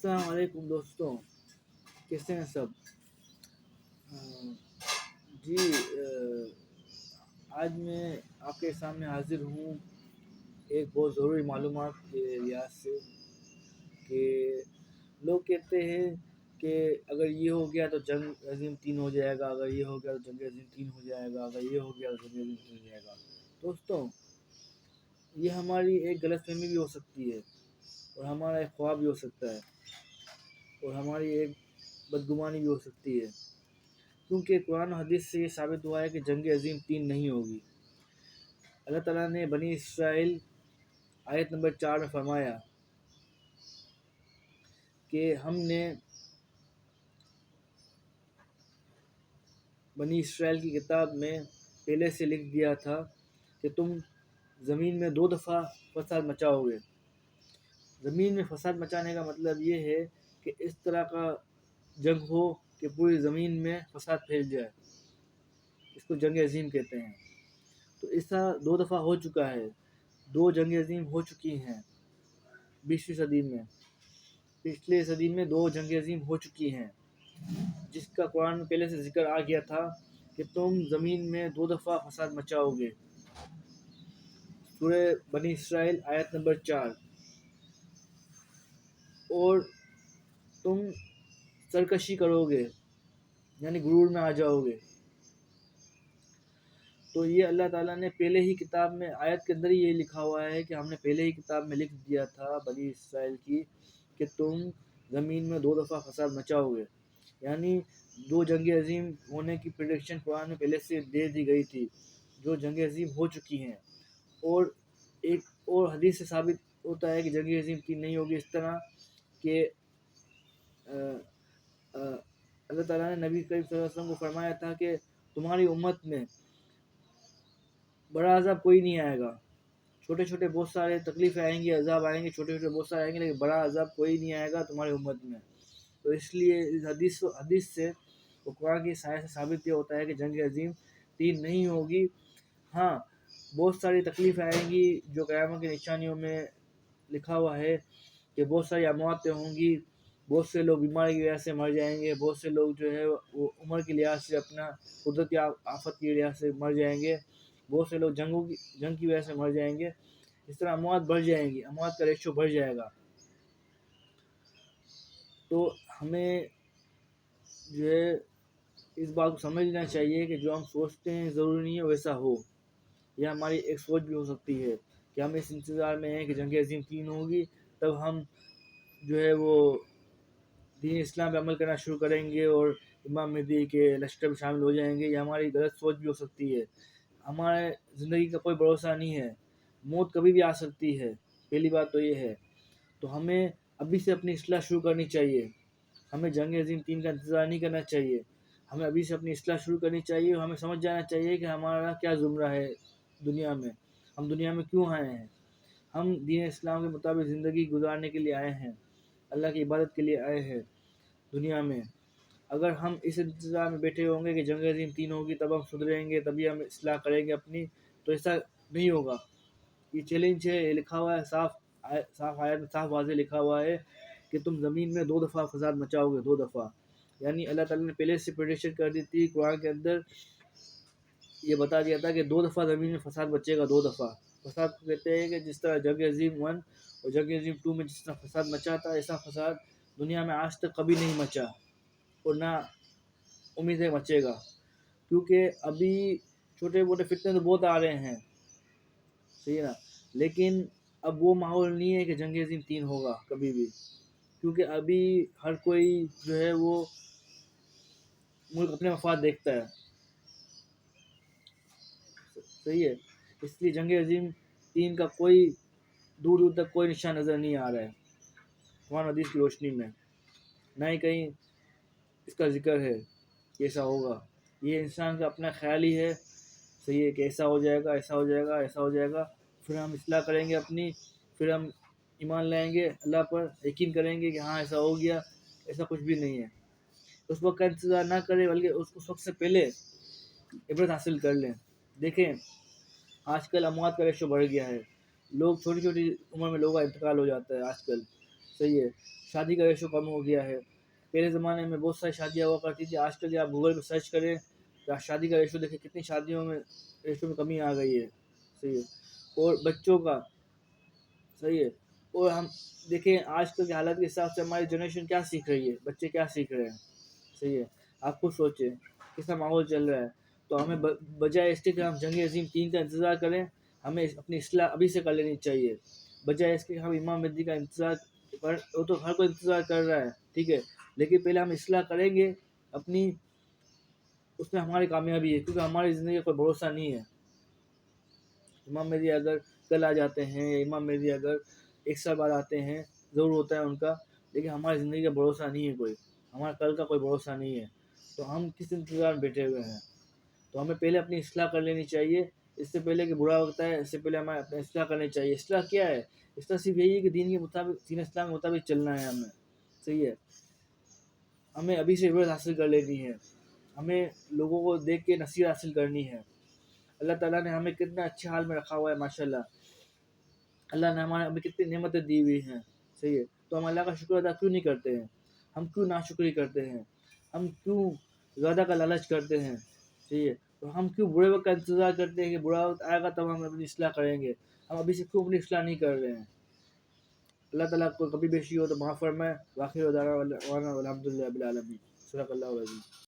السلام علیکم دوستوں، کیسے ہیں سب؟ جی آج میں آپ کے سامنے حاضر ہوں ایک بہت ضروری معلومات کے لحاظ سے کہ لوگ کہتے ہیں کہ اگر یہ ہو گیا تو جنگ عظیم 3 ہو جائے گا، اگر یہ ہو گیا تو جنگ عظیم 3 ہو جائے گا، اگر یہ ہو گیا تو جنگ عظیم 3 ہو جائے گا۔ دوستوں، یہ ہماری ایک غلط فہمی بھی ہو سکتی ہے اور ہمارا ایک خواب بھی ہو سکتا ہے اور ہماری ایک بدگمانی بھی ہو سکتی ہے، کیونکہ قرآن و حدیث سے یہ ثابت ہوا ہے کہ جنگ عظیم 3 نہیں ہوگی۔ اللہ تعالیٰ نے بنی اسرائیل آیت نمبر 4 میں فرمایا کہ ہم نے بنی اسرائیل کی کتاب میں پہلے سے لکھ دیا تھا کہ تم زمین میں 2 دفعہ فساد مچاؤ گے۔ زمین میں فساد مچانے کا مطلب یہ ہے کہ اس طرح کا جنگ ہو کہ پوری زمین میں فساد پھیل جائے، اس کو جنگ عظیم کہتے ہیں۔ تو ایسا 2 دفعہ ہو چکا ہے، 2 جنگ عظیم ہو چکی ہیں 20ویں صدی میں، پچھلے صدی میں 2 جنگ عظیم ہو چکی ہیں، جس کا قرآن میں پہلے سے ذکر آ گیا تھا کہ تم زمین میں 2 دفعہ فساد مچاؤ گے۔ سورہ بنی اسرائیل آیت نمبر 4۔ اور تم سرکشی کرو گے، یعنی غرور میں آ جاؤ گے۔ تو یہ اللہ تعالیٰ نے پہلے ہی کتاب میں آیت کے اندر ہی یہ لکھا ہوا ہے کہ ہم نے پہلے ہی کتاب میں لکھ دیا تھا بنی اسرائیل کی کہ تم زمین میں 2 دفعہ فساد مچاؤ گے، یعنی 2 جنگ عظیم ہونے کی پریڈکشن قرآن میں پہلے سے دے دی گئی تھی، جو جنگ عظیم ہو چکی ہیں۔ اور ایک اور حدیث سے ثابت ہوتا ہے کہ جنگ عظیم 3 نہیں ہوگی، اس طرح کہ اللہ تعالیٰ نے نبی کریم صلی اللہ علیہ وسلم کو فرمایا تھا کہ تمہاری امت میں بڑا عذاب کوئی نہیں آئے گا، چھوٹے چھوٹے بہت سارے تکلیفیں آئیں گی، عذاب آئیں گے، چھوٹے چھوٹے بہت سارے آئیں گے، لیکن بڑا عذاب کوئی نہیں آئے گا تمہاری امت میں۔ تو اس لیے اس حدیث سے اور قرآن کی سائے سے ثابت یہ ہوتا ہے کہ جنگ عظیم 3 نہیں ہوگی۔ ہاں، بہت ساری تکلیفیں آئیں گی جو قیامت کی نشانیوں میں لکھا ہوا ہے کہ بہت ساری امواتیں ہوں گی، بہت سے لوگ بیماری کی وجہ سے مر جائیں گے، بہت سے لوگ جو ہے وہ عمر کے لحاظ سے، اپنا قدرتی آفت کی لحاظ سے مر جائیں گے، بہت سے لوگ جنگ کی وجہ سے مر جائیں گے۔ اس طرح اموات بڑھ جائیں گی، اموات کا ریشو بڑھ جائے گا۔ تو ہمیں جو ہے اس بات کو سمجھنا چاہیے کہ جو ہم سوچتے ہیں ضروری نہیں ہے ویسا ہو۔ یہ ہماری ایک سوچ بھی ہو سکتی ہے کہ ہم اس انتظار میں ہیں کہ جنگ عظیم 3 ہوگی، تب ہم جو ہے وہ دین اسلام پہ عمل کرنا شروع کریں گے اور امام مہدی کے لشکر میں شامل ہو جائیں گے۔ یہ ہماری غلط سوچ بھی ہو سکتی ہے۔ ہمارے زندگی کا کوئی بھروسہ نہیں ہے، موت کبھی بھی آ سکتی ہے، پہلی بات تو یہ ہے۔ تو ہمیں ابھی سے اپنی اصلاح شروع کرنی چاہیے، ہمیں جنگ عظیم 3 کا انتظار نہیں کرنا چاہیے، ہمیں ابھی سے اپنی اصلاح شروع کرنی چاہیے اور ہمیں سمجھ جانا چاہیے کہ ہمارا کیا زمرہ ہے دنیا میں، ہم دنیا میں کیوں آئے ہیں۔ ہم دین اسلام کے مطابق زندگی گزارنے کے لیے آئے ہیں، اللہ کی عبادت کے لیے آئے ہیں دنیا میں۔ اگر ہم اس انتظار میں بیٹھے ہوں گے کہ جنگ عظیم 3 ہوگی تب ہم سدھریں گے، تبھی ہم اصلاح کریں گے اپنی، تو ایسا نہیں ہوگا۔ یہ چیلنج ہے، یہ لکھا ہوا ہے صاف آیت میں، صاف واضح لکھا ہوا ہے کہ تم زمین میں 2 دفعہ فساد مچاؤ گے، 2 دفعہ۔ یعنی اللہ تعالیٰ نے پہلے سے پریڈکشن کر دی تھی، قرآن کے اندر یہ بتا دیا تھا کہ 2 دفعہ زمین میں فساد بچے گا، 2 دفعہ۔ فساد کو کہتے ہیں کہ جس طرح جنگ عظیم 1 اور جنگ عظیم 2 میں جس طرح فساد مچا تھا، ایسا فساد دنیا میں آج تک کبھی نہیں مچا اور نہ امید ہے مچے گا، کیونکہ ابھی چھوٹے موٹے فتنے تو بہت آ رہے ہیں، صحیح ہے نا، لیکن اب وہ ماحول نہیں ہے کہ جنگ عظیم 3 ہوگا کبھی بھی، کیونکہ ابھی ہر کوئی جو ہے وہ ملک اپنے مفاد دیکھتا ہے، صحیح ہے۔ اس لیے جنگ عظیم 3 کا کوئی دور دور تک کوئی نشان نظر نہیں آ رہا ہے قرآن حدیث کی روشنی میں، نہ ہی کہیں اس کا ذکر ہے کہ ایسا ہوگا۔ یہ انسان کا اپنا خیال ہی ہے، صحیح ہے، کہ ایسا ہو جائے گا، ایسا ہو جائے گا، ایسا ہو جائے گا، پھر ہم اصلاح کریں گے اپنی، پھر ہم ایمان لائیں گے اللہ پر، یقین کریں گے کہ ہاں ایسا ہو گیا۔ ایسا کچھ بھی نہیں ہے۔ اس وقت کا انتظار نہ کریں، بلکہ اس وقت سے پہلے عبرت حاصل کر لیں۔ دیکھیں آج کل اموات کا ریشو بڑھ گیا ہے، لوگ چھوٹی چھوٹی عمر میں لوگوں کا انتقال ہو جاتا ہے آج کل، صحیح ہے، شادی کا ریشو کم ہو گیا ہے. پہلے زمانے میں بہت ساری شادیاں ہوا کرتی تھی. آج کل آپ گوگل پہ سرچ کریں تو شادی کا ریشو دیکھیں کتنی شادیوں میں ریشو میں کمی آ گئی ہے. صحیح ہے. اور بچوں کا صحیح ہے. اور ہم دیکھیں آج کل کے حالات کے حساب سے ہماری جنریشن کیا سیکھ رہی ہے, بچے کیا سیکھ رہے ہیں. صحیح ہے. آپ خود سوچیں کیسا ماحول چل رہا ہے. تو ہمیں بجائے اس کے کہ ہم جنگ عظیم 3 کا انتظار کریں, ہمیں اپنی اصلاح ابھی سے کر لینی چاہیے. بجائے اس کے ہم امام مہدی کا انتظار وہ تو ہر کوئی انتظار کر رہا ہے, ٹھیک ہے, لیکن پہلے ہم اصلاح کریں گے اپنی, اس میں ہماری کامیابی ہے, کیونکہ ہماری زندگی کا کوئی بھروسہ نہیں ہے. امام مہدی اگر کل آ جاتے ہیں یا امام مہدی اگر 1 سال بعد آتے ہیں, ضرور ہوتا ہے ان کا, لیکن ہماری زندگی کا بھروسہ نہیں ہے کوئی, ہمارا کل کا کوئی بھروسہ نہیں ہے. تو ہم کس انتظار میں بیٹھے ہوئے ہیں. تو ہمیں پہلے اپنی اصلاح کر لینی چاہیے, اس سے پہلے کہ برا وقت ہے, اس سے پہلے ہمیں اپنی اصلاح کرنی چاہیے. اصلاح کیا ہے؟ اصلاح صرف یہی ہے کہ دین کے مطابق, دین اسلام کے مطابق چلنا ہے ہمیں. صحیح ہے. ہمیں ابھی سے عبرت حاصل کر لینی ہے, ہمیں لوگوں کو دیکھ کے نصیحت حاصل کرنی ہے. اللہ تعالیٰ نے ہمیں کتنا اچھے حال میں رکھا ہوا ہے ماشاءاللہ. اللہ نے ہمیں کتنی نعمتیں دی ہوئی ہیں. صحیح ہے. تو ہم اللہ کا شکر ادا کیوں نہیں کرتے ہیں؟ ہم کیوں ناشکری کرتے ہیں؟ ہم کیوں زیادہ کا لالچ کرتے ہیں؟ صحیح ہے. تو ہم کیوں برے وقت کا انتظار کرتے ہیں کہ برا وقت آئے گا تب ہم اپنی اصلاح کریں گے؟ ہم ابھی سے کیوں اپنی اصلاح نہیں کر رہے ہیں؟ اللہ تعالیٰ کو کبھی بیشی ہو تو معاف فرمائے. واخر دعوانا الحمد للہ رب العالمین. صدق اللہ العظیم.